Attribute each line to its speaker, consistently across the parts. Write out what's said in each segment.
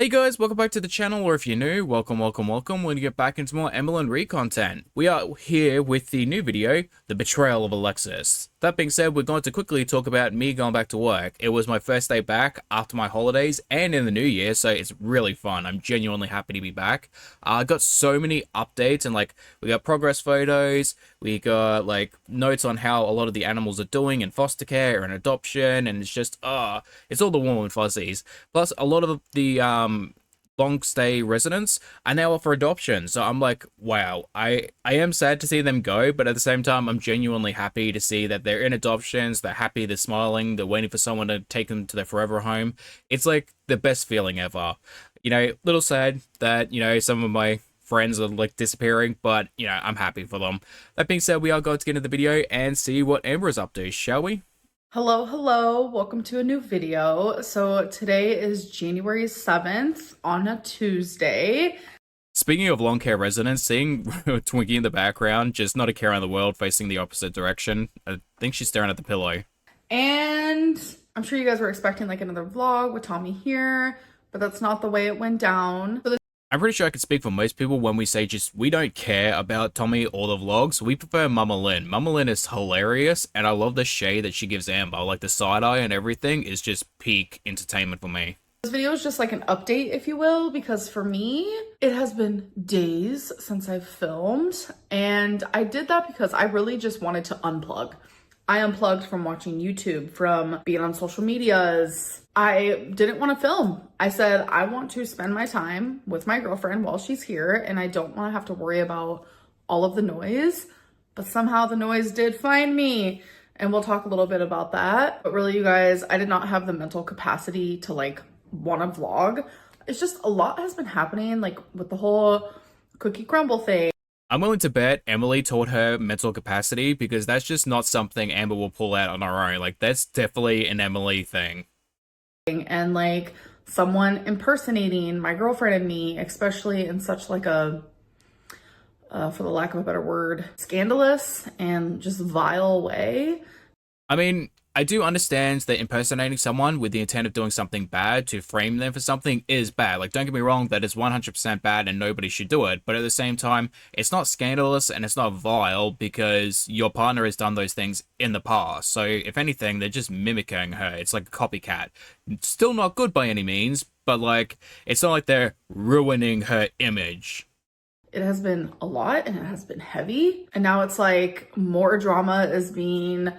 Speaker 1: Hey guys, welcome back to the channel, or if you're new, welcome. We're going to get back into more Amberlynn Reid content. We are here with the new video, The Betrayal of Alexis. That being said, we're going to quickly talk about me going back to work. It was my first day back after my holidays and in the new year, so it's really fun. I'm genuinely happy to be back. I got so many updates, and we got progress photos, we got notes on how a lot of the animals are doing in foster care and adoption, and it's just, it's all the warm and fuzzies. Plus, a lot of the long stay residents are now up for adoption, so I'm like, wow. I am sad to see them go, but at the same time I'm genuinely happy to see that they're in adoptions, they're happy, they're smiling, they're waiting for someone to take them to their forever home. It's like the best feeling ever. Little sad that some of my friends are disappearing, but I'm happy for them. That being said, we are going to get into the video and see what Amber is up to, shall we?
Speaker 2: Hello, welcome to a new video. So today is January 7th on a Tuesday.
Speaker 1: Speaking of long care residents, seeing Twinkie in the background, just not a care in the world, facing the opposite direction. I think she's staring at the pillow.
Speaker 2: And I'm sure you guys were expecting another vlog with Tommy here, but that's not the way it went down.
Speaker 1: I'm pretty sure I can speak for most people when we say we don't care about Tommy or the vlogs. We prefer Mama Lynn. Mama Lynn is hilarious, and I love the shade that she gives Amber. The side-eye and everything is just peak entertainment for me.
Speaker 2: This video is just an update, if you will, because for me, it has been days since I've filmed, and I did that because I really just wanted to unplug. I unplugged from watching YouTube, from being on social medias. I didn't want to film. I said, I want to spend my time with my girlfriend while she's here, and I don't want to have to worry about all of the noise. But somehow the noise did find me, and we'll talk a little bit about that. But really, you guys, I did not have the mental capacity to want to vlog. It's just a lot has been happening, with the whole cookie crumble thing.
Speaker 1: I'm willing to bet Emily taught her mental capacity, because that's just not something Amber will pull out on her own. That's definitely an Emily thing.
Speaker 2: And someone impersonating my girlfriend and me, especially in such a, for the lack of a better word, scandalous and just vile way.
Speaker 1: I mean, I do understand that impersonating someone with the intent of doing something bad to frame them for something is bad. Don't get me wrong, that is 100% bad and nobody should do it. But at the same time, it's not scandalous and it's not vile because your partner has done those things in the past. So if anything, they're just mimicking her. It's like a copycat. Still not good by any means, but it's not like they're ruining her image.
Speaker 2: It has been a lot and it has been heavy. And now it's more drama is being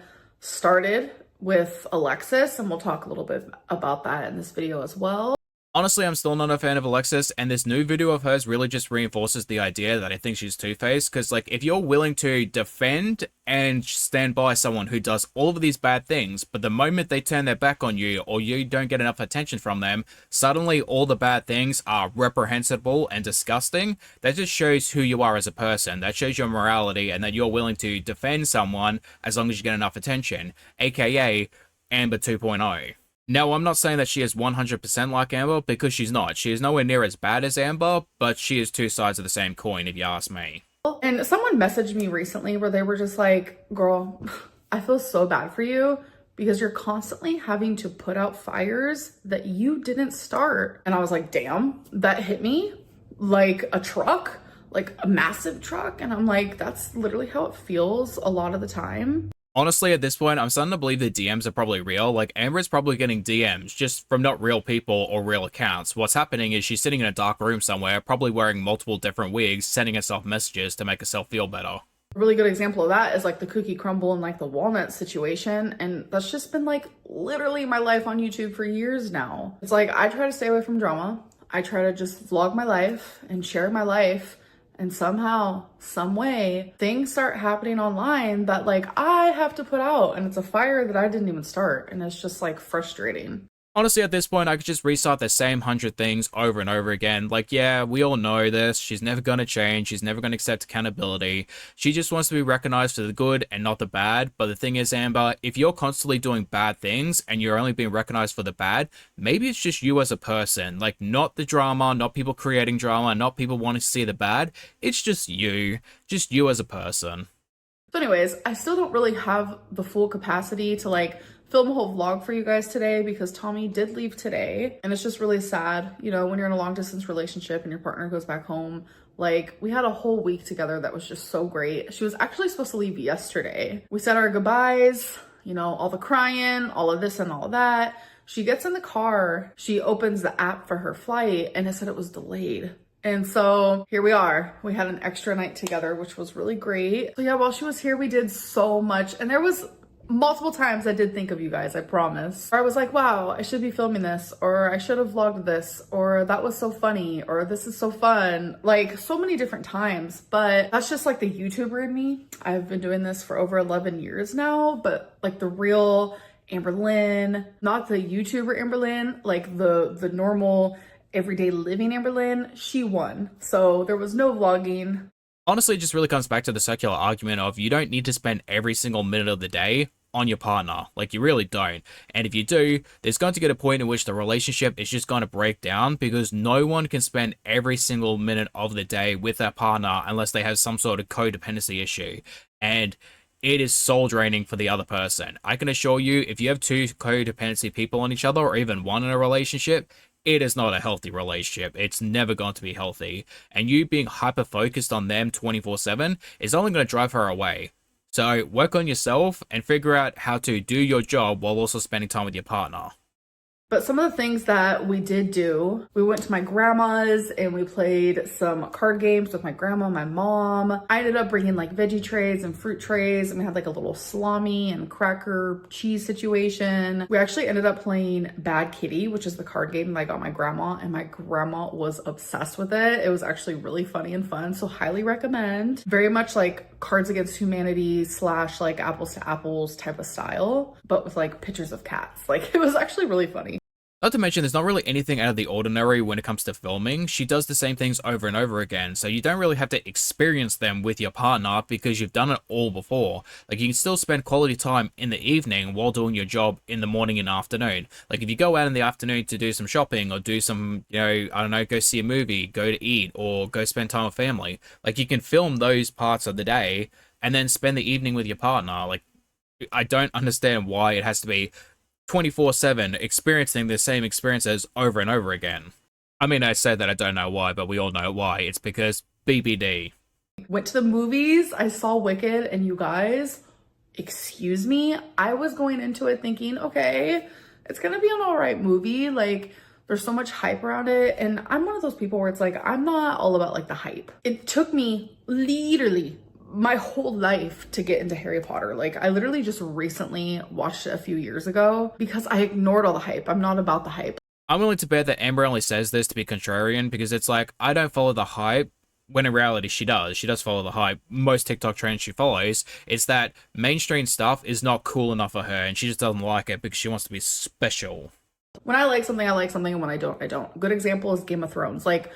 Speaker 2: started with Alexis, and we'll talk a little bit about that in this video as well.
Speaker 1: Honestly, I'm still not a fan of Alexis, and this new video of hers really just reinforces the idea that I think she's two-faced, because if you're willing to defend and stand by someone who does all of these bad things, but the moment they turn their back on you or you don't get enough attention from them, suddenly all the bad things are reprehensible and disgusting, that just shows who you are as a person. That shows your morality and that you're willing to defend someone as long as you get enough attention, aka Amber 2.0. Now, I'm not saying that she is 100% like Amber, because she's not. She is nowhere near as bad as Amber, but she is two sides of the same coin, if you ask me.
Speaker 2: And someone messaged me recently where they were just girl, I feel so bad for you because you're constantly having to put out fires that you didn't start. And I was like, damn, that hit me like a truck, like a massive truck. And I'm like, that's literally how it feels a lot of the time.
Speaker 1: Honestly, at this point, I'm starting to believe the DMs are probably real. Amber is probably getting DMs just from not real people or real accounts. What's happening is she's sitting in a dark room somewhere, probably wearing multiple different wigs, sending herself messages to make herself feel better.
Speaker 2: A really good example of that is the cookie crumble and the walnut situation. And that's just been literally my life on YouTube for years now. It's I try to stay away from drama. I try to just vlog my life and share my life. And somehow, some way, things start happening online that I have to put out, and it's a fire that I didn't even start, and it's just frustrating.
Speaker 1: Honestly, at this point, I could just restart the same 100 things over and over again. Yeah, we all know this. She's never going to change. She's never going to accept accountability. She just wants to be recognized for the good and not the bad. But the thing is, Amber, if you're constantly doing bad things and you're only being recognized for the bad, maybe it's just you as a person. Not the drama, not people creating drama, not people wanting to see the bad. It's just you as a person.
Speaker 2: So anyways, I still don't really have the full capacity to film a whole vlog for you guys today because Tommy did leave today, and it's just really sad, you know, when you're in a long distance relationship and your partner goes back home. Like, we had a whole week together that was just so great. She was actually supposed to leave yesterday. We said our goodbyes, you know, all the crying, all of this and all that. She gets in the car, she opens the app for her flight, and it said it was delayed. And so here we are. We had an extra night together, which was really great. So yeah, while she was here, we did so much. And there was multiple times I did think of you guys, I promise. Or I was like, wow, I should be filming this, or I should have vlogged this, or that was so funny, or this is so fun. Like, so many different times. But that's just like the YouTuber in me. I've been doing this for over 11 years now, but like the real Amberlynn, not the YouTuber Amberlynn, like the normal everyday living Amberlynn, she won. So there was no vlogging.
Speaker 1: Honestly, it just really comes back to the circular argument of you don't need to spend every single minute of the day on your partner. Like, you really don't. And if you do, there's going to get a point in which the relationship is just going to break down, because no one can spend every single minute of the day with their partner unless they have some sort of codependency issue. And it is soul draining for the other person. I can assure you, if you have two codependency people on each other, or even one in a relationship, it is not a healthy relationship. It's never going to be healthy. And you being hyper focused on them 24/7 is only going to drive her away. So work on yourself and figure out how to do your job while also spending time with your partner.
Speaker 2: But some of the things that we did do, we went to my grandma's and we played some card games with my grandma and my mom. I ended up bringing like veggie trays and fruit trays, and we had like a little salami and cracker cheese situation. We actually ended up playing Bad Kitty, which is the card game that I got my grandma, and my grandma was obsessed with it. It was actually really funny and fun, so highly recommend. Very much like Cards Against Humanity / like apples to apples type of style, but with like pictures of cats. Like, it was actually really funny.
Speaker 1: Not to mention, there's not really anything out of the ordinary when it comes to filming. She does the same things over and over again, so you don't really have to experience them with your partner because you've done it all before. Like, you can still spend quality time in the evening while doing your job in the morning and afternoon. Like, if you go out in the afternoon to do some shopping or do some, you know, I don't know, go see a movie, go to eat, or go spend time with family, like, you can film those parts of the day and then spend the evening with your partner. Like, I don't understand why it has to be 24/7 experiencing the same experiences over and over again. I mean, I say that I don't know why, but we all know why. It's because BBD.
Speaker 2: Went to the movies, I saw Wicked, and you guys, excuse me, I was going into it thinking, okay, it's gonna be an all right movie. Like, there's so much hype around it, and I'm one of those people where it's like, I'm not all about like the hype. It took me literally my whole life to get into Harry Potter. Like, I literally just recently watched it a few years ago because I ignored all the hype. I'm not about the hype.
Speaker 1: I'm willing to bet that Amber only says this to be contrarian, because it's like, I don't follow the hype, when in reality she does. She does follow the hype. Most TikTok trends she follows, it's that mainstream stuff is not cool enough for her, and she just doesn't like it because she wants to be special.
Speaker 2: When I like something, and when I don't, I don't. Good example is Game of Thrones. Like,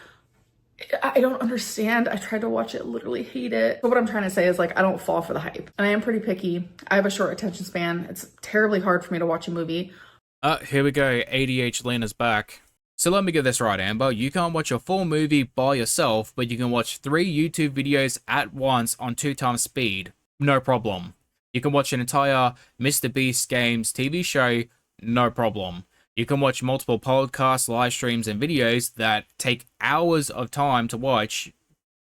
Speaker 2: I don't understand. I tried to watch it, literally hate it. But what I'm trying to say is, like, I don't fall for the hype. And I am pretty picky. I have a short attention span. It's terribly hard for me to watch a movie.
Speaker 1: Here we go. ADH Lena's back. So let me get this right, Amber. You can't watch a full movie by yourself, but you can watch 3 YouTube videos at once on 2x speed. No problem. You can watch an entire Mr. Beast Games TV show. No problem. You can watch multiple podcasts, live streams, and videos that take hours of time to watch,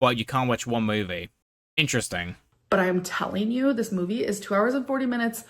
Speaker 1: but you can't watch one movie. Interesting.
Speaker 2: But I'm telling you, this movie is 2 hours and 40 minutes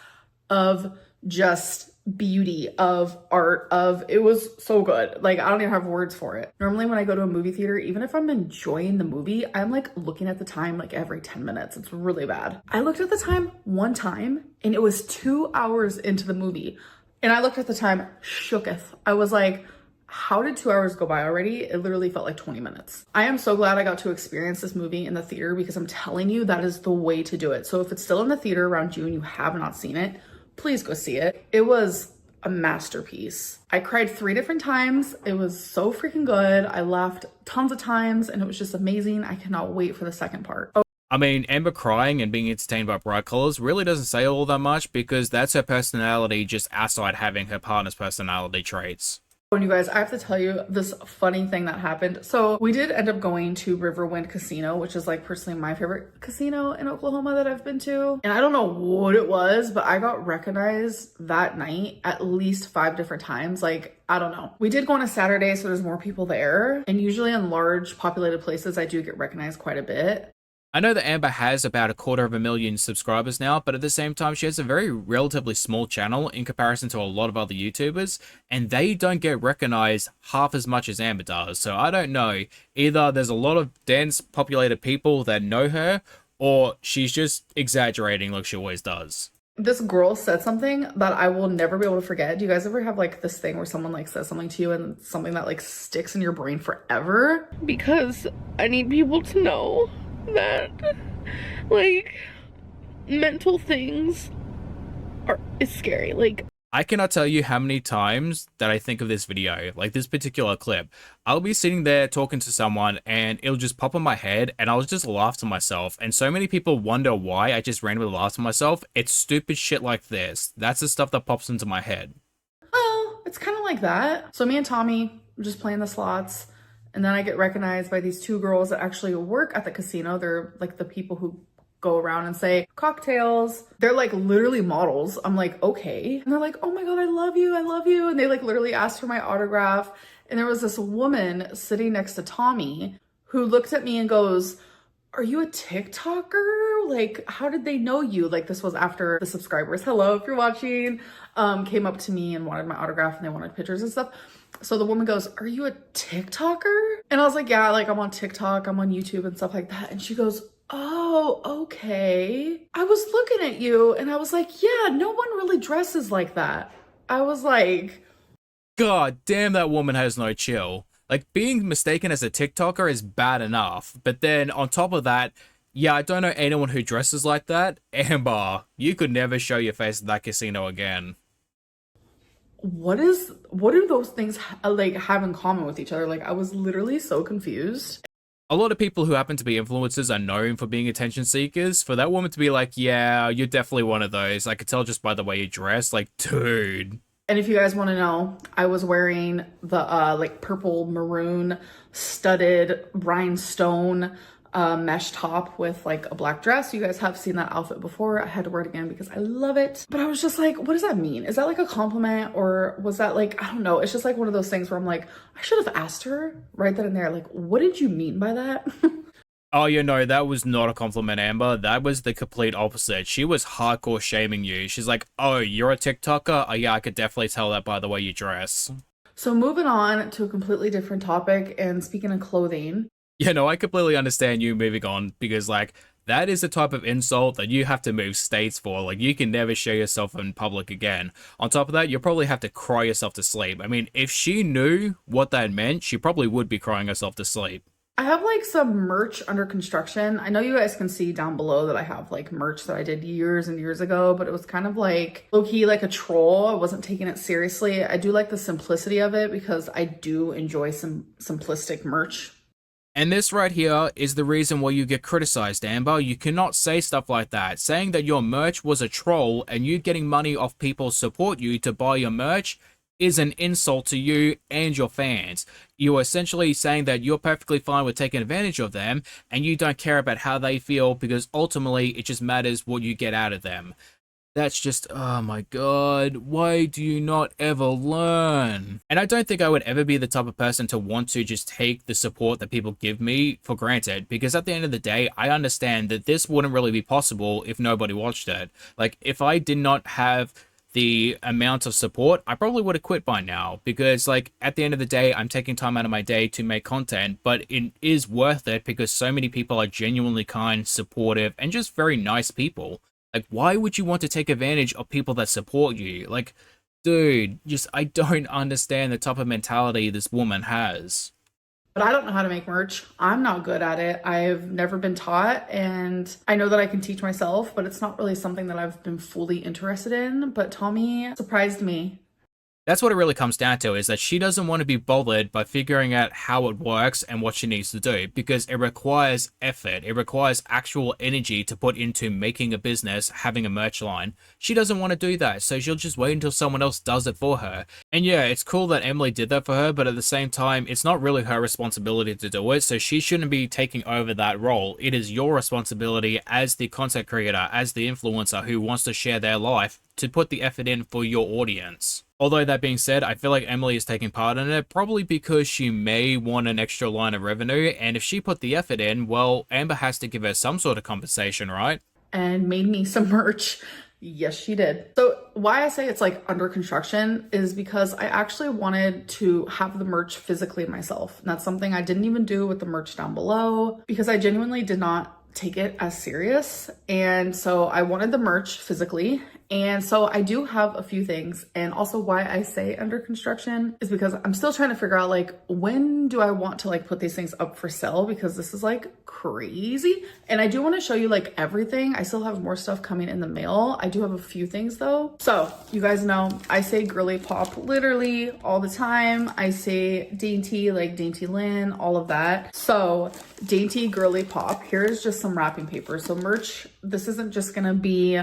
Speaker 2: of just beauty, of art, it was so good. Like, I don't even have words for it. Normally when I go to a movie theater, even if I'm enjoying the movie, I'm like looking at the time like every 10 minutes. It's really bad. I looked at the time one time and it was 2 hours into the movie. And I looked at the time, shooketh. I was like, how did 2 hours go by already? It literally felt like 20 minutes. I am so glad I got to experience this movie in the theater, because I'm telling you, that is the way to do it. So if it's still in the theater around you and you have not seen it, please go see it. It was a masterpiece. I cried 3 different times. It was so freaking good. I laughed tons of times and it was just amazing. I cannot wait for the second part. Oh,
Speaker 1: I mean, Amber crying and being entertained by bright colors really doesn't say all that much, because that's her personality just outside having her partner's personality traits.
Speaker 2: And you guys, I have to tell you this funny thing that happened. So we did end up going to Riverwind Casino, which is like personally my favorite casino in Oklahoma that I've been to. And I don't know what it was, but I got recognized that night at least 5 different times. Like, I don't know. We did go on a Saturday, so there's more people there. And usually in large populated places, I do get recognized quite a bit.
Speaker 1: I know that Amber has about 250,000 subscribers now, but at the same time, she has a very relatively small channel in comparison to a lot of other YouTubers, and they don't get recognized half as much as Amber does. So I don't know. Either there's a lot of dense populated people that know her, or she's just exaggerating like she always does.
Speaker 2: This girl said something that I will never be able to forget. Do you guys ever have like this thing where someone like says something to you and it's something that like sticks in your brain forever?
Speaker 3: Because I need people to know that like mental things is scary. Like,
Speaker 1: I cannot tell you how many times that I think of this video, like this particular clip. I'll be sitting there talking to someone and it'll just pop in my head and I'll just laugh to myself. And so many people wonder why I just randomly laugh to myself. It's stupid shit like this. That's the stuff that pops into my head.
Speaker 2: Oh, it's kind of like that. So me and Tommy were just playing the slots. And then I get recognized by these 2 girls that actually work at the casino. They're like the people who go around and say cocktails. They're like literally models. I'm like, okay. And they're like, oh my God, I love you. I love you. And they like literally asked for my autograph. And there was this woman sitting next to Tommy who looked at me and goes, are you a TikToker? Like, how did they know you? Like, this was after the subscribers, hello, if you're watching, came up to me and wanted my autograph and they wanted pictures and stuff. So the woman goes, are you a TikToker? And I was like, yeah, like I'm on TikTok, I'm on YouTube and stuff like that. And she goes, oh, okay. I was looking at you and I was like, yeah, no one really dresses like that. I was like,
Speaker 1: God damn, that woman has no chill. Like, being mistaken as a TikToker is bad enough, but then on top of that, yeah, I don't know anyone who dresses like that. Amber, you could never show your face at that casino again.
Speaker 2: what do those things like have in common with each other? Like, I was literally so confused.
Speaker 1: A lot of people who happen to be influencers are known for being attention seekers. For that woman to be like, yeah, you're definitely one of those. I could tell just by the way you dress. Like, dude.
Speaker 2: And if you guys want to know, I was wearing the like purple maroon studded rhinestone mesh top with like a black dress. You guys have seen that outfit before. I had to wear it again because I love it. But I was just like, what does that mean? Is that like a compliment, or was that like, I don't know. It's just like one of those things where I'm like, I should have asked her right then and there, like, what did you mean by that?
Speaker 1: Oh, you know, that was not a compliment, Amber. That was the complete opposite. She was hardcore shaming you. She's like, oh, you're a TikToker? Oh, yeah, I could definitely tell that by the way you dress.
Speaker 2: So moving on to a completely different topic, and speaking of clothing.
Speaker 1: Yeah, no, I completely understand you moving on, because, like, that is the type of insult that you have to move states for. Like, you can never show yourself in public again. On top of that, you'll probably have to cry yourself to sleep. I mean, if she knew what that meant, she probably would be crying herself to sleep.
Speaker 2: I have like some merch under construction. I know you guys can see down below that I have like merch that I did years and years ago, but it was kind of like low-key like a troll. I wasn't taking it seriously. I do like the simplicity of it because I do enjoy some simplistic merch.
Speaker 1: And this right here is the reason why you get criticized, Amber. You cannot say stuff like that. Saying that your merch was a troll and you getting money off people support you to buy your merch is an insult to you and your fans. You're essentially saying that you're perfectly fine with taking advantage of them and you don't care about how they feel, because ultimately it just matters what you get out of them. That's just, oh my god, why do you not ever learn? And I don't think I would ever be the type of person to want to just take the support that people give me for granted, because at the end of the day, I understand that this wouldn't really be possible if nobody watched it. Like, if I did not have the amount of support, I probably would have quit by now, because like at the end of the day, I'm taking time out of my day to make content, but it is worth it because so many people are genuinely kind, supportive, and just very nice people. Like, why would you want to take advantage of people that support you? Like, dude, just, I don't understand the type of mentality this woman has.
Speaker 2: But I don't know how to make merch. I'm not good at it. I've never been taught, and I know that I can teach myself, but it's not really something that I've been fully interested in. But Tommy surprised me.
Speaker 1: That's what it really comes down to, is that she doesn't want to be bothered by figuring out how it works and what she needs to do, because it requires effort. It requires actual energy to put into making a business, having a merch line. She doesn't want to do that, so she'll just wait until someone else does it for her. And yeah, it's cool that Emily did that for her, but at the same time, it's not really her responsibility to do it, so she shouldn't be taking over that role. It is your responsibility as the content creator, as the influencer who wants to share their life, to put the effort in for your audience. Although that being said, I feel like Emily is taking part in it, probably because she may want an extra line of revenue, and if she put the effort in, well, Amber has to give her some sort of compensation, right?
Speaker 2: And made me some merch. Yes, she did. So why I say it's like under construction is because I actually wanted to have the merch physically myself. And that's something I didn't even do with the merch down below, because I genuinely did not take it as serious. And so I wanted the merch physically. And so I do have a few things. And also why I say under construction is because I'm still trying to figure out like, when do I want to like put these things up for sale? Because this is like crazy. And I do want to show you like everything. I still have more stuff coming in the mail. I do have a few things though. So you guys know, I say girly pop literally all the time. I say dainty, like Dainty Lynn, all of that. So dainty girly pop, here's just some wrapping paper. So merch, this isn't just gonna be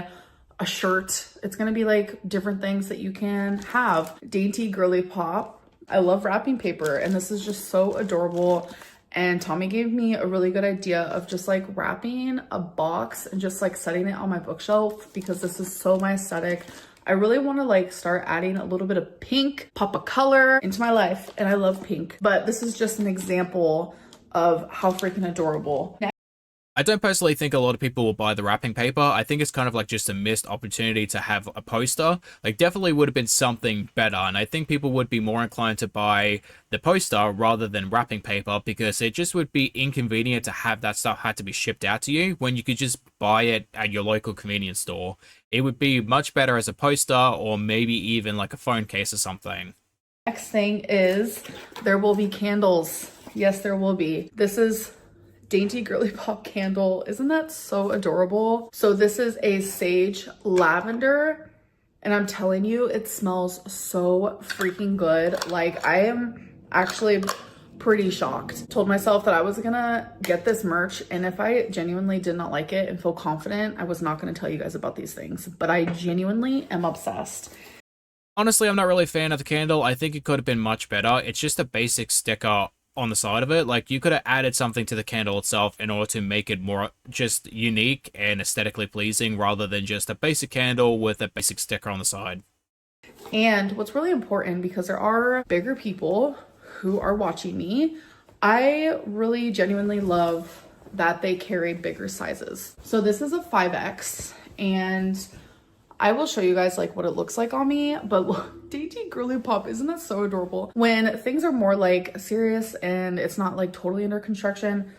Speaker 2: a shirt. It's gonna be like different things that you can have. Dainty girly pop. I love wrapping paper, and this is just so adorable. And Tommy gave me a really good idea of just like wrapping a box and just like setting it on my bookshelf, because this is so my aesthetic. I really want to like start adding a little bit of pink, pop of color into my life, and I love pink. But this is just an example of how freaking adorable.
Speaker 1: I don't personally think a lot of people will buy the wrapping paper. I think it's kind of like just a missed opportunity to have a poster. Like, definitely would have been something better, and I think people would be more inclined to buy the poster rather than wrapping paper, because it just would be inconvenient to have that stuff had to be shipped out to you when you could just buy it at your local convenience store. It would be much better as a poster, or maybe even like a phone case or something.
Speaker 2: Next thing is there will be candles. Yes, there will be. This is Dainty Girly Pop candle. Isn't that so adorable? So this is a sage lavender, and I'm telling you, it smells so freaking good. Like, I am actually pretty shocked. Told myself that I was gonna get this merch, and if I genuinely did not like it and feel confident, I was not gonna tell you guys about these things, but I genuinely am obsessed.
Speaker 1: Honestly, I'm not really a fan of the candle. I think it could have been much better. It's just a basic sticker on the side of it. Like, you could have added something to the candle itself in order to make it more just unique and aesthetically pleasing, rather than just a basic candle with a basic sticker on the side.
Speaker 2: And what's really important, because there are bigger people who are watching me, I really genuinely love that they carry bigger sizes. So this is a 5X, and I will show you guys like what it looks like on me, but look, Dainty Girly Pop, isn't that so adorable? When things are more like serious and it's not like totally under construction,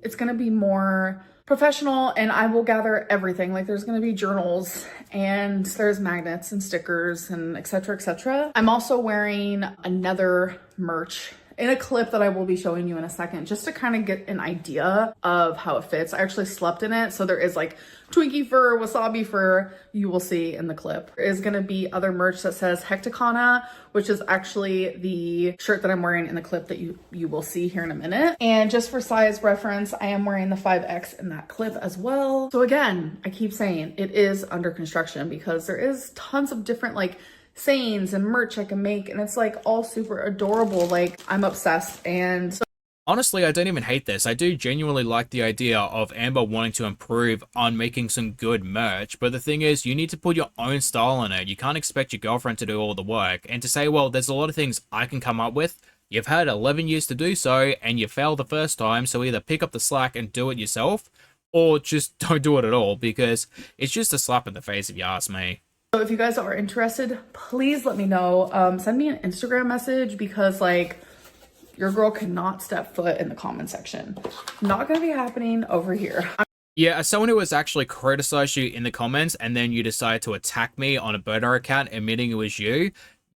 Speaker 2: it's gonna be more professional, and I will gather everything. Like, there's gonna be journals, and there's magnets and stickers and etc, etc. I'm also wearing another merch in a clip that I will be showing you in a second, just to kind of get an idea of how it fits. I actually slept in it, so there is like Twinkie fur, wasabi fur, you will see in the clip. There is gonna be other merch that says Hecticana, which is actually the shirt that I'm wearing in the clip that you will see here in a minute. And just for size reference, I am wearing the 5X in that clip as well. So again, I keep saying it is under construction, because there is tons of different like sayings and merch I can make, and it's like all super adorable. Like, I'm obsessed. And so
Speaker 1: honestly, I don't even hate this. I do genuinely like the idea of Amber wanting to improve on making some good merch, but the thing is, you need to put your own style in it. You can't expect your girlfriend to do all the work, and to say, well, there's a lot of things I can come up with. You've had 11 years to do so, and you failed the first time, so either pick up the slack and do it yourself, or just don't do it at all, because it's just a slap in the face if you ask me.
Speaker 2: So if you guys are interested, please let me know. Send me an Instagram message, because like, your girl cannot step foot in the comment section. Not gonna be happening over here.
Speaker 1: Yeah, as someone who has actually criticized you in the comments, and then you decide to attack me on a burner account admitting it was you,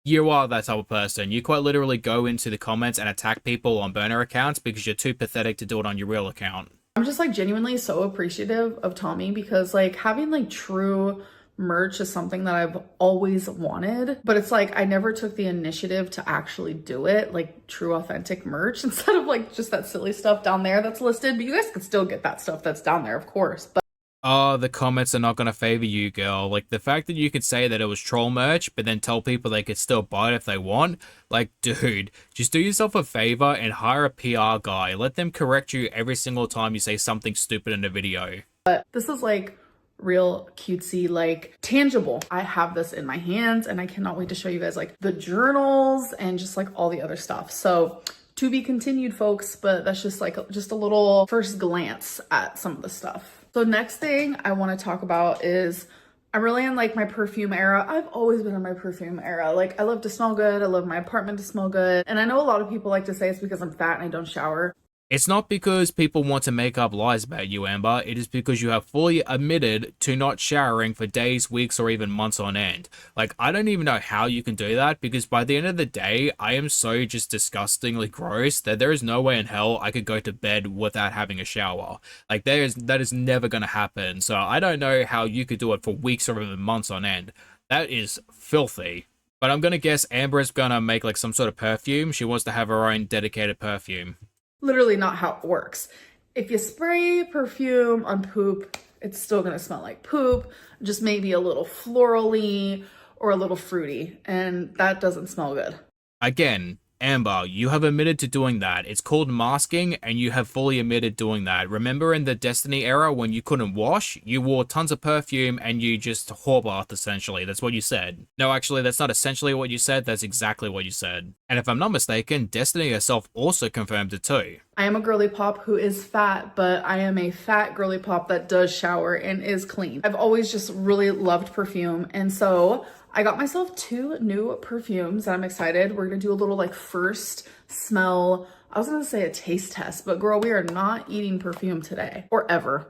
Speaker 1: you are that type of person. You quite literally go into the comments and attack people on burner accounts because you're too pathetic to do it on your real account.
Speaker 2: I'm just like genuinely so appreciative of Tommy, because like having like true merch is something that I've always wanted, but it's like I never took the initiative to actually do it, like true authentic merch, instead of like just that silly stuff down there that's listed. But you guys could still get that stuff that's down there, of course. But
Speaker 1: oh, the comments are not going to favor you, girl. Like, the fact that you could say that it was troll merch, but then tell people they could still buy it if they want. Like, dude, just do yourself a favor and hire a PR guy. Let them correct you every single time you say something stupid in a video.
Speaker 2: But this is like real cutesy, like tangible. I have this in my hands and I cannot wait to show you guys like the journals and just like all the other stuff. So to be continued, folks, but that's just like just a little first glance at some of the stuff. So next thing I want to talk about is I'm really in like my perfume era. I've always been in my perfume era. Like I love to smell good. I love my apartment to smell good. And I know a lot of people like to say it's because I'm fat and I don't shower.
Speaker 1: It's not because people want to make up lies about you, Amber. It is because you have fully admitted to not showering for days, weeks, or even months on end. Like, I don't even know how you can do that, because by the end of the day, I am so just disgustingly gross that there is no way in hell I could go to bed without having a shower. Like, that is never going to happen. So I don't know how you could do it for weeks or even months on end. That is filthy. But I'm going to guess Amber is going to make like some sort of perfume. She wants to have her own dedicated perfume.
Speaker 2: Literally not how it works. If you spray perfume on poop, it's still gonna smell like poop, just maybe a little florally or a little fruity, and that doesn't smell good.
Speaker 1: Again, Amber, you have admitted to doing that. It's called masking, and you have fully admitted doing that. Remember in the Destiny era when you couldn't wash? You wore tons of perfume and you just whore bathed, essentially. That's what you said. No, actually, that's not essentially what you said. That's exactly what you said. And if I'm not mistaken, Destiny herself also confirmed it too.
Speaker 2: I am a girly pop who is fat, but I am a fat girly pop that does shower and is clean. I've always just really loved perfume, and so I got myself 2 new perfumes and I'm excited. We're gonna do a little like first smell. I was gonna say a taste test, but girl, we are not eating perfume today or ever.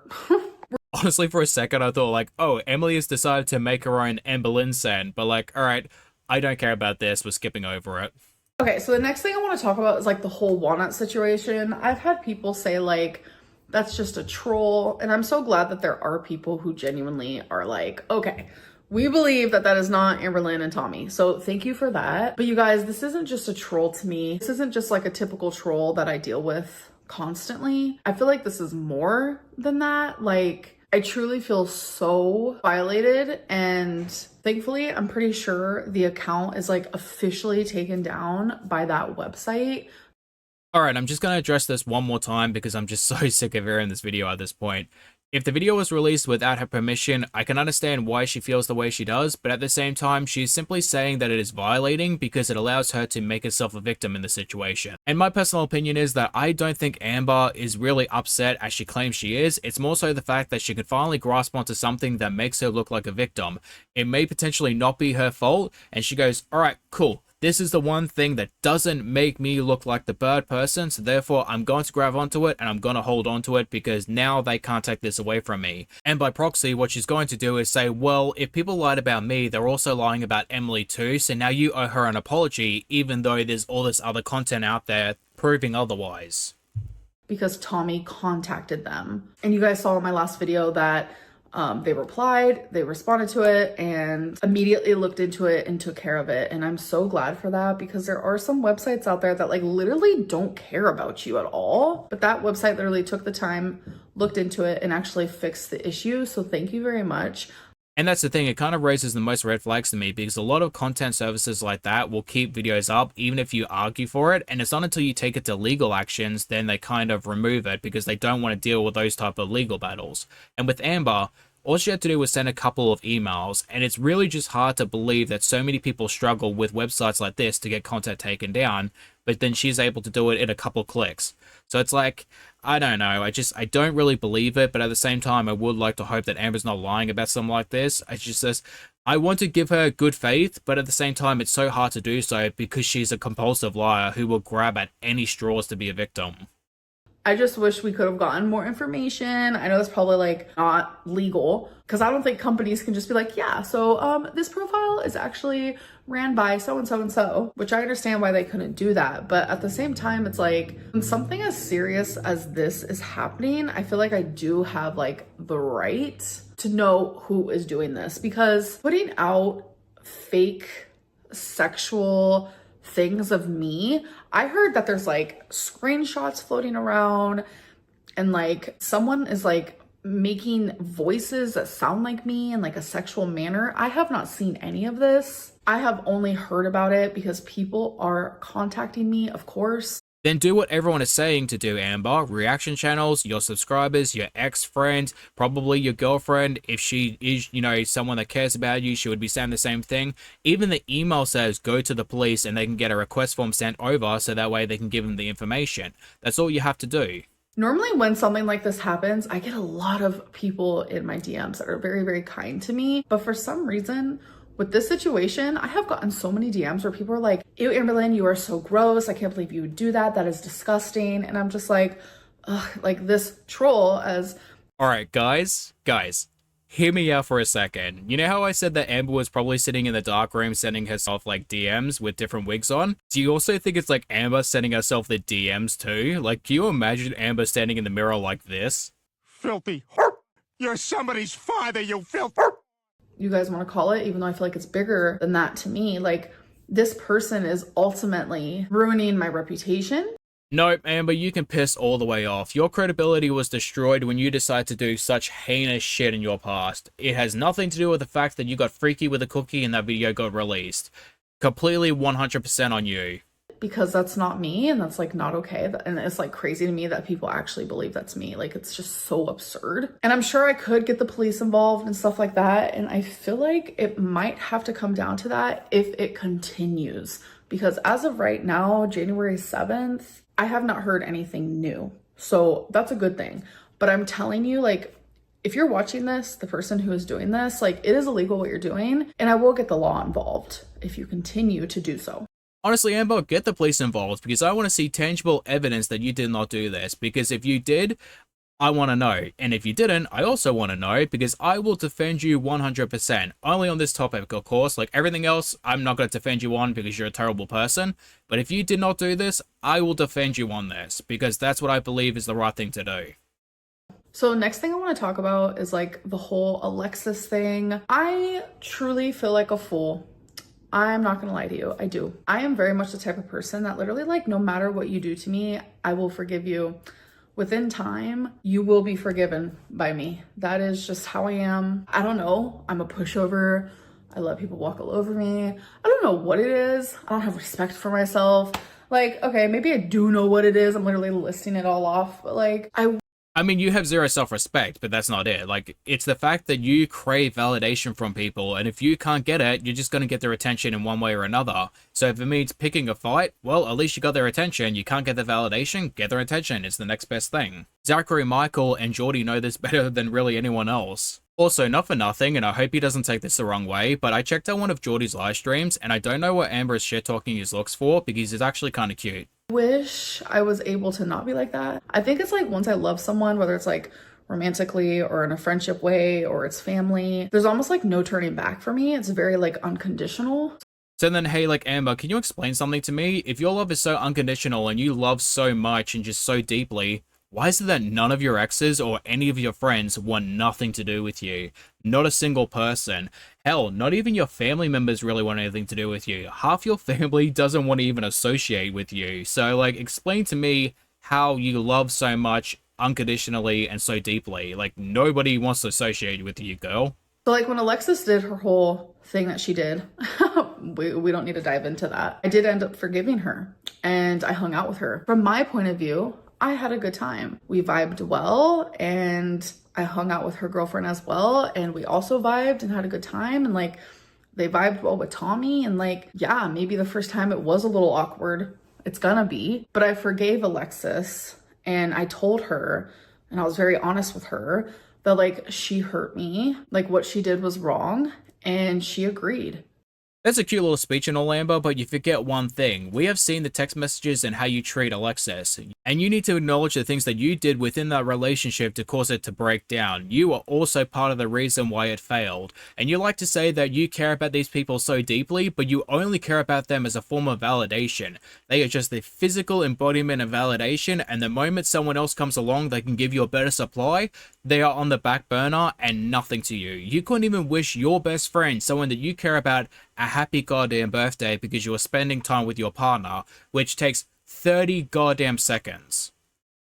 Speaker 1: Honestly, for a second, I thought like, oh, Emily has decided to make her own Amberlynn scent, but like, all right, I don't care about this. We're skipping over it.
Speaker 2: Okay, so the next thing I want to talk about is like the whole walnut situation. I've had people say like, that's just a troll. And I'm so glad that there are people who genuinely are like, okay, we believe that that is not Amberlynn and Tommy. So thank you for that. But you guys, this isn't just a troll to me. This isn't just like a typical troll that I deal with constantly. I feel like this is more than that. Like, I truly feel so violated, and thankfully I'm pretty sure the account is like officially taken down by that website.
Speaker 1: Alright, I'm just going to address this one more time because I'm just so sick of hearing this video at this point. If the video was released without her permission, I can understand why she feels the way she does, but at the same time, she's simply saying that it is violating because it allows her to make herself a victim in the situation. And my personal opinion is that I don't think Amber is really upset as she claims she is. It's more so the fact that she could finally grasp onto something that makes her look like a victim. It may potentially not be her fault, and she goes, alright, cool. This is the one thing that doesn't make me look like the bad person, so therefore I'm going to grab onto it and I'm going to hold onto it because now they can't take this away from me. And by proxy, what she's going to do is say, well, if people lied about me, they're also lying about Emily too, so now you owe her an apology, even though there's all this other content out there proving otherwise.
Speaker 2: Because Tommy contacted them. And you guys saw in my last video that they replied, they responded to it, and immediately looked into it and took care of it. And I'm so glad for that, because there are some websites out there that like literally don't care about you at all. But that website literally took the time, looked into it, and actually fixed the issue. So thank you very much.
Speaker 1: And that's the thing, it kind of raises the most red flags to me, because a lot of content services like that will keep videos up even if you argue for it, and it's not until you take it to legal actions then they kind of remove it because they don't want to deal with those type of legal battles. And with Amber, all she had to do was send a couple of emails, and it's really just hard to believe that so many people struggle with websites like this to get content taken down, but then she's able to do it in a couple clicks. So it's like, I don't know, I don't really believe it, but at the same time, I would like to hope that Amber's not lying about something like this. It's just this, I want to give her good faith, but at the same time, it's so hard to do so because she's a compulsive liar who will grab at any straws to be a victim.
Speaker 2: I just wish we could have gotten more information. I know that's probably like not legal because I don't think companies can just be like, yeah, so this profile is actually ran by so and so and so, which I understand why they couldn't do that. But at the same time, it's like when something as serious as this is happening, I feel like I do have like the right to know who is doing this, because putting out fake sexual things of me, I heard that there's like screenshots floating around and like someone is like making voices that sound like me in like a sexual manner. I have not seen any of this. I have only heard about it because people are contacting me, of course.
Speaker 1: Then do what everyone is saying to do, Amber. Reaction channels, your subscribers, your ex-friend, probably your girlfriend. If she is, someone that cares about you, she would be saying the same thing. Even the email says go to the police and they can get a request form sent over so that way they can give them the information. That's all you have to do.
Speaker 2: Normally when something like this happens, I get a lot of people in my DMs that are very, very kind to me. But for some reason, with this situation, I have gotten so many DMs where people are like, ew, Amberlynn, you are so gross. I can't believe you would do that. That is disgusting. And I'm just like, ugh, like this troll as...
Speaker 1: All right, guys, hear me out for a second. You know how I said that Amber was probably sitting in the dark room sending herself like DMs with different wigs on? Do you also think it's like Amber sending herself the DMs too? Like, can you imagine Amber standing in the mirror like this?
Speaker 4: Filthy. You're somebody's father, you filth.
Speaker 2: You guys want to call it, even though I feel like it's bigger than that to me. Like, this person is ultimately ruining my reputation.
Speaker 1: Nope, Amber, you can piss all the way off. Your credibility was destroyed when you decided to do such heinous shit in your past. It has nothing to do with the fact that you got freaky with a cookie and that video got released. Completely 100% on you.
Speaker 2: Because that's not me, and that's like not okay. And it's like crazy to me that people actually believe that's me. Like, it's just so absurd. And I'm sure I could get the police involved and stuff like that. And I feel like it might have to come down to that if it continues. Because as of right now, January 7th, I have not heard anything new. So that's a good thing. But I'm telling you, like, if you're watching this, the person who is doing this, like, it is illegal what you're doing. And I will get the law involved if you continue to do so.
Speaker 1: Honestly, Amber, get the police involved because I want to see tangible evidence that you did not do this. Because if you did, I want to know. And if you didn't, I also want to know because I will defend you 100%. Only on this topic, of course. Like everything else, I'm not going to defend you on because you're a terrible person. But if you did not do this, I will defend you on this because that's what I believe is the right thing to do.
Speaker 2: So next thing I want to talk about is like the whole Alexis thing. I truly feel like a fool. I'm not gonna lie to you, I do. I am very much the type of person that literally like no matter what you do to me, I will forgive you. Within time, you will be forgiven by me. That is just how I am. I don't know, I'm a pushover. I let people walk all over me. I don't know what it is. I don't have respect for myself. Like, okay, maybe I do know what it is. I'm literally listing it all off, but like,
Speaker 1: I mean, you have zero self-respect, but that's not it. Like, it's the fact that you crave validation from people, and if you can't get it, you're just going to get their attention in one way or another. So if it means picking a fight, well, at least you got their attention. You can't get the validation, get their attention. It's the next best thing. Zachary, Michael, and Geordie know this better than really anyone else. Also, not for nothing, and I hope he doesn't take this the wrong way, but I checked out one of Geordie's live streams, and I don't know what Amber is shit-talking his looks for, because it's actually kind of cute.
Speaker 2: Wish I was able to not be like that. I think it's like once I love someone, whether it's like romantically or in a friendship way or it's family, there's almost like no turning back for me. It's very like unconditional.
Speaker 1: So then, hey, like Amber, can you explain something to me? If your love is so unconditional and you love so much and just so deeply, why is it that none of your exes or any of your friends want nothing to do with you? Not a single person. Hell, not even your family members really want anything to do with you. Half your family doesn't want to even associate with you. So, like, explain to me how you love so much unconditionally and so deeply. Like, nobody wants to associate with you, girl.
Speaker 2: So, like, when Alexis did her whole thing that she did, we don't need to dive into that. I did end up forgiving her, and I hung out with her. From my point of view, I had a good time. We vibed well, and I hung out with her girlfriend as well, and we also vibed and had a good time, and like they vibed well with Tommy, and like, yeah, maybe the first time it was a little awkward. It's gonna be, but I forgave Alexis, and I told her, and I was very honest with her, that like she hurt me, like what she did was wrong, and she agreed.
Speaker 1: That's a cute little speech and all, Amber, but you forget one thing. We have seen the text messages and how you treat Alexis, and you need to acknowledge the things that you did within that relationship to cause it to break down. You are also part of the reason why it failed, and you like to say that you care about these people so deeply, but you only care about them as a form of validation. They are just the physical embodiment of validation, and the moment someone else comes along that can give you a better supply, they are on the back burner and nothing to you. You couldn't even wish your best friend, someone that you care about, a happy goddamn birthday because you are spending time with your partner, which takes 30 goddamn seconds.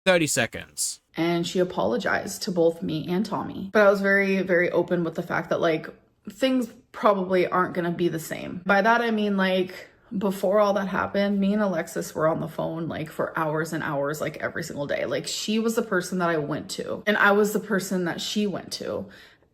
Speaker 1: 30 seconds.
Speaker 2: And she apologized to both me and Tommy. But I was very, very open with the fact that, like, things probably aren't gonna be the same. By that I mean, like, before all that happened, me and Alexis were on the phone like for hours and hours, like every single day. Like, she was the person that I went to, and I was the person that she went to.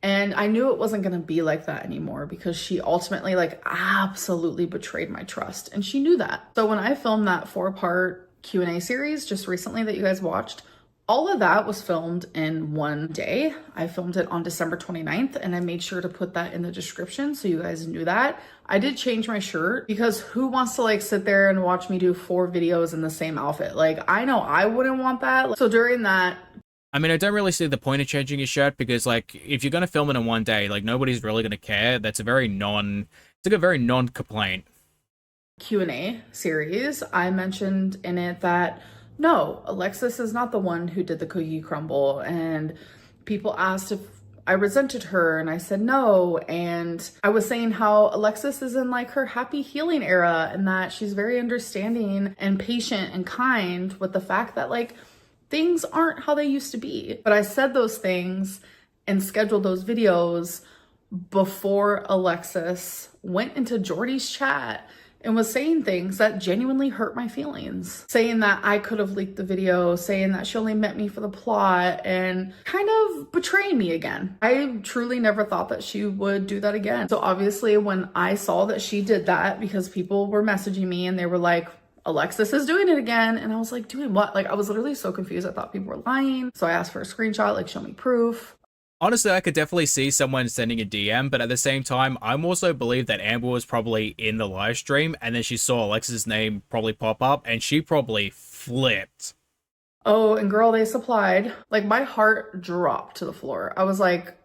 Speaker 2: And I knew it wasn't going to be like that anymore because she ultimately like absolutely betrayed my trust. And she knew that. So when I filmed that 4-part Q&A series just recently that you guys watched, all of that was filmed in one day. I filmed it on December 29th, and I made sure to put that in the description so you guys knew that. I did change my shirt because who wants to like sit there and watch me do 4 videos in the same outfit? Like, I know I wouldn't want that. So during that,
Speaker 1: I mean, I don't really see the point of changing your shirt because, like, if you're going to film it in one day, like, nobody's really going to care. That's a very it's like a very non-complaint.
Speaker 2: Q&A series, I mentioned in it that no, Alexis is not the one who did the cookie crumble, and people asked if I resented her, and I said no. And I was saying how Alexis is in like her happy healing era, and that she's very understanding and patient and kind with the fact that like things aren't how they used to be. But I said those things and scheduled those videos before Alexis went into Jordy's chat and was saying things that genuinely hurt my feelings. Saying that I could have leaked the video, saying that she only met me for the plot, and kind of betraying me again. I truly never thought that she would do that again. So obviously when I saw that she did that, because people were messaging me and they were like, Alexis is doing it again. And I was like, doing what? Like, I was literally so confused. I thought people were lying. So I asked for a screenshot, like, show me proof.
Speaker 1: Honestly, I could definitely see someone sending a DM, but at the same time, I'm also believe that Amber was probably in the live stream, and then she saw Alexis' name probably pop up, and she probably flipped.
Speaker 2: Oh, and girl, they supplied. Like, my heart dropped to the floor. I was like,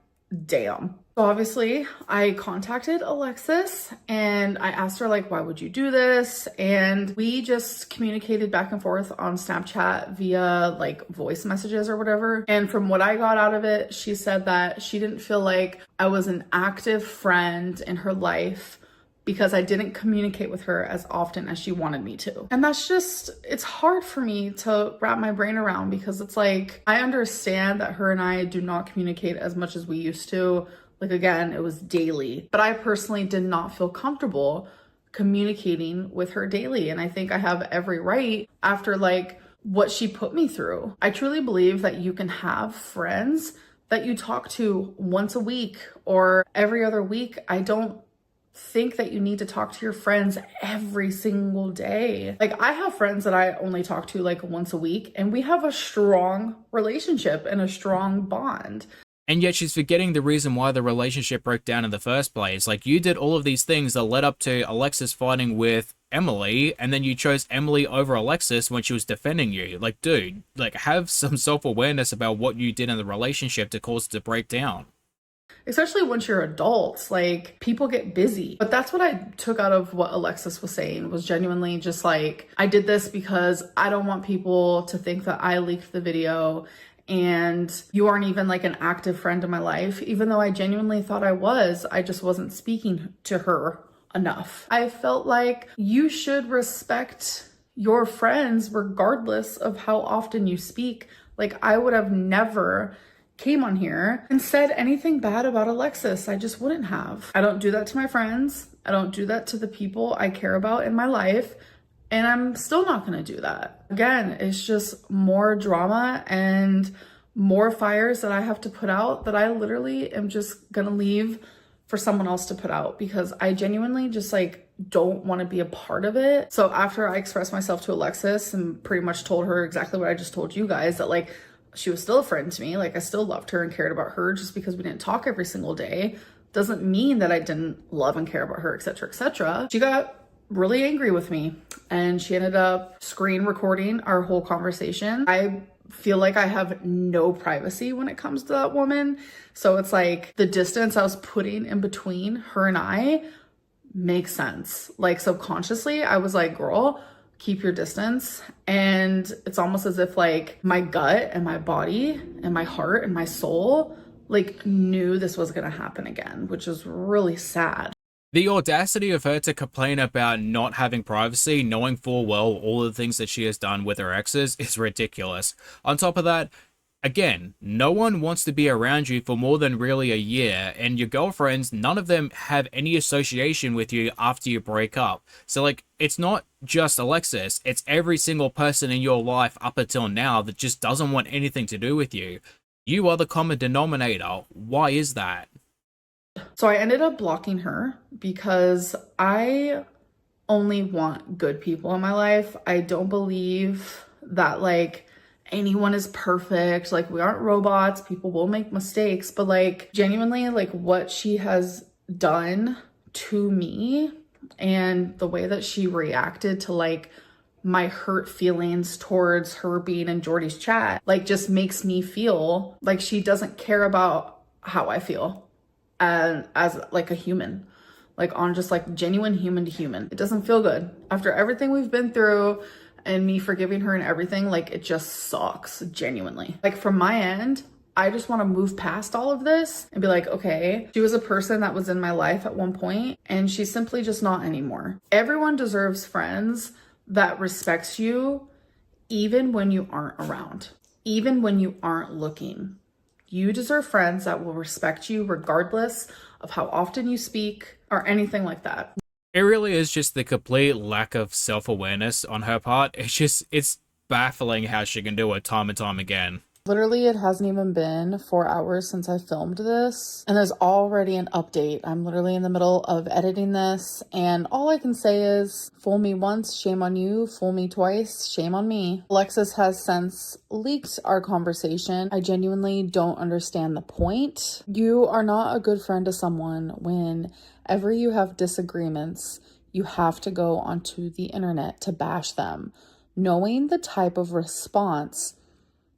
Speaker 2: damn. So obviously I contacted Alexis and I asked her like, why would you do this? And we just communicated back and forth on Snapchat via like voice messages or whatever. And from what I got out of it, she said that she didn't feel like I was an active friend in her life because I didn't communicate with her as often as she wanted me to. And that's just, it's hard for me to wrap my brain around, because it's like, I understand that her and I do not communicate as much as we used to. Like, again, it was daily, but I personally did not feel comfortable communicating with her daily. And I think I have every right after like what she put me through. I truly believe that you can have friends that you talk to once a week or every other week. I don't think that you need to talk to your friends every single day. Like, I have friends that I only talk to like once a week, and we have a strong relationship and a strong bond.
Speaker 1: And yet she's forgetting the reason why the relationship broke down in the first place. Like, you did all of these things that led up to Alexis fighting with Emily, and then you chose Emily over Alexis when she was defending you. Like, dude, like, have some self-awareness about what you did in the relationship to cause it to break down.
Speaker 2: Especially once you're adults, like, people get busy. But that's what I took out of what Alexis was saying, was genuinely just like, I did this because I don't want people to think that I leaked the video, and you aren't even like an active friend in my life, even though I genuinely thought I was. I just wasn't speaking to her enough. I felt like you should respect your friends regardless of how often you speak. Like, I would have never came on here and said anything bad about Alexis. I just wouldn't have. I don't do that to my friends. I don't do that to the people I care about in my life. And I'm still not going to do that. Again, it's just more drama and more fires that I have to put out that I literally am just going to leave for someone else to put out, because I genuinely just like don't want to be a part of it. So after I expressed myself to Alexis and pretty much told her exactly what I just told you guys, that like she was still a friend to me, like I still loved her and cared about her, just because we didn't talk every single day. doesn't mean that I didn't love and care about her, etc., etc. She got really angry with me and she ended up screen recording our whole conversation. I feel like I have no privacy when it comes to that woman. So it's like the distance I was putting in between her and I makes sense. Like subconsciously, I was like, girl, keep your distance. And it's almost as if like my gut and my body and my heart and my soul like knew this was gonna happen again, which is really sad.
Speaker 1: The audacity of her to complain about not having privacy, knowing full well all the things that she has done with her exes, is ridiculous. On top of that, again, no one wants to be around you for more than really a year, and your girlfriends, none of them have any association with you after you break up. So, like, it's not just Alexis, it's every single person in your life up until now that just doesn't want anything to do with you. You are the common denominator. Why is that?
Speaker 2: So I ended up blocking her because I only want good people in my life. I don't believe that like anyone is perfect. Like we aren't robots. People will make mistakes, but like genuinely like what she has done to me and the way that she reacted to like my hurt feelings towards her being in Jordy's chat, like just makes me feel like she doesn't care about how I feel. As like a human, like on just like genuine human to human. It doesn't feel good after everything we've been through and me forgiving her and everything. Like it just sucks, genuinely. Like from my end, I just want to move past all of this and be like, okay, she was a person that was in my life at one point and she's simply just not anymore. Everyone deserves friends that respects you even when you aren't around, even when you aren't looking. You deserve friends that will respect you regardless of how often you speak or anything like that.
Speaker 1: It really is just the complete lack of self-awareness on her part. It's baffling how she can do it time and time again.
Speaker 2: Literally, it hasn't even been 4 hours since I filmed this, and there's already an update. I'm literally in the middle of editing this, and all I can say is, fool me once, shame on you. Fool me twice, shame on me. Alexis has since leaked our conversation. I genuinely don't understand the point. You are not a good friend to someone whenever you have disagreements. You have to go onto the internet to bash them, knowing the type of response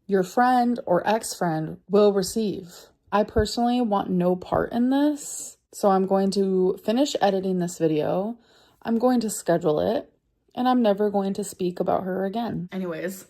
Speaker 2: your friend or ex-friend will receive. I personally want no part in this, so I'm going to finish editing this video. I'm going to schedule it, and I'm never going to speak about her again. Anyways.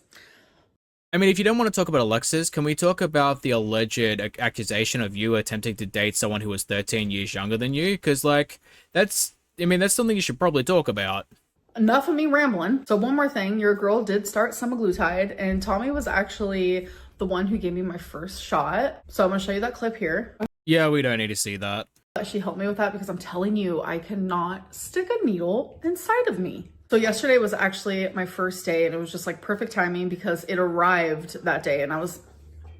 Speaker 1: I mean, if you don't want to talk about Alexis, can we talk about the alleged accusation of you attempting to date someone who was 13 years younger than you? Because, like, that's something you should probably talk about.
Speaker 2: Enough of me rambling. So one more thing, your girl did start semaglutide and Tommy was actually the one who gave me my first shot. So I'm gonna show you that clip here.
Speaker 1: Yeah, we don't need to see that.
Speaker 2: She helped me with that because I'm telling you, I cannot stick a needle inside of me. So yesterday was actually my first day and it was just like perfect timing because it arrived that day and I was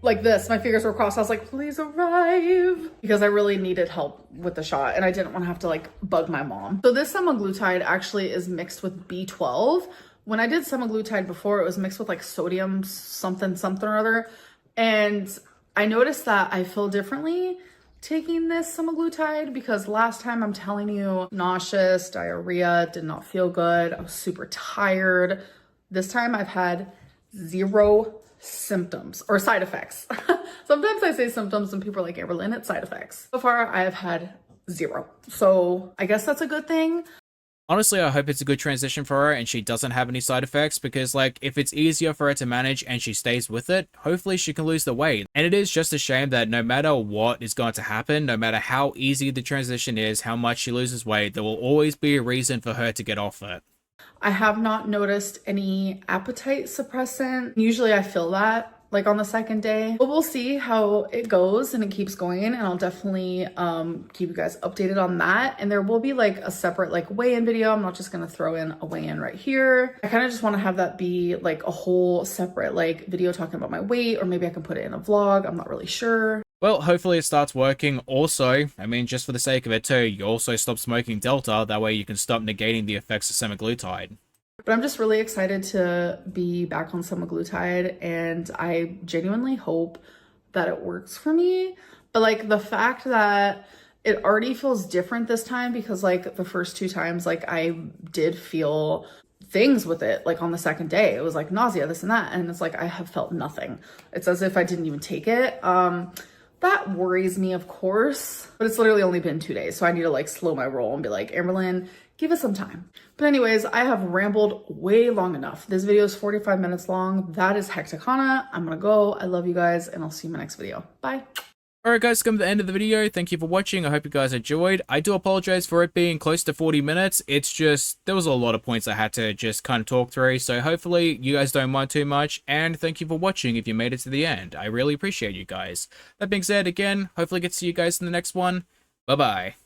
Speaker 2: like this, my fingers were crossed. I was like, please arrive, because I really needed help with the shot and I didn't want to have to like bug my mom. So this semaglutide actually is mixed with B12. When I did semaglutide before, it was mixed with like sodium something or other. And I noticed that I feel differently taking this semaglutide because last time, I'm telling you, nauseous, diarrhea, did not feel good. I was super tired. This time I've had 0 symptoms or side effects. Sometimes I say symptoms and people are like, Amberlynn, it's side effects. So far I have had 0. So I guess that's a good thing.
Speaker 1: Honestly, I hope it's a good transition for her and she doesn't have any side effects because, like, if it's easier for her to manage and she stays with it, hopefully she can lose the weight. And it is just a shame that no matter what is going to happen, no matter how easy the transition is, how much she loses weight, there will always be a reason for her to get off it.
Speaker 2: I have not noticed any appetite suppressant. Usually I feel that like on the second day, but we'll see how it goes and it keeps going. And I'll definitely keep you guys updated on that. And there will be like a separate like weigh-in video. I'm not just going to throw in a weigh-in right here. I kind of just want to have that be like a whole separate like video talking about my weight, or maybe I can put it in a vlog. I'm not really sure.
Speaker 1: Well, hopefully it starts working. Also, I mean, just for the sake of it too, you also stop smoking Delta. That way you can stop negating the effects of semaglutide.
Speaker 2: But I'm just really excited to be back on semaglutide, and I genuinely hope that it works for me. But like the fact that It already feels different this time because like the first 2 times, like I did feel things with it. Like on the second day, it was like nausea, this and that. And it's like, I have felt nothing. It's as if I didn't even take it. That worries me, of course, but it's literally only been 2 days. So I need to like slow my roll and be like, Amberlynn, give us some time. But anyways, I have rambled way long enough. This video is 45 minutes long. That is hecticana. I'm gonna go. I love you guys and I'll see you in my next video. Bye.
Speaker 1: Alright guys, come to the end of the video. Thank you for watching. I hope you guys enjoyed. I do apologize for it being close to 40 minutes. It's just, there was a lot of points I had to just kind of talk through. So hopefully you guys don't mind too much. And thank you for watching if you made it to the end. I really appreciate you guys. That being said, again, hopefully get to see you guys in the next one. Bye-bye.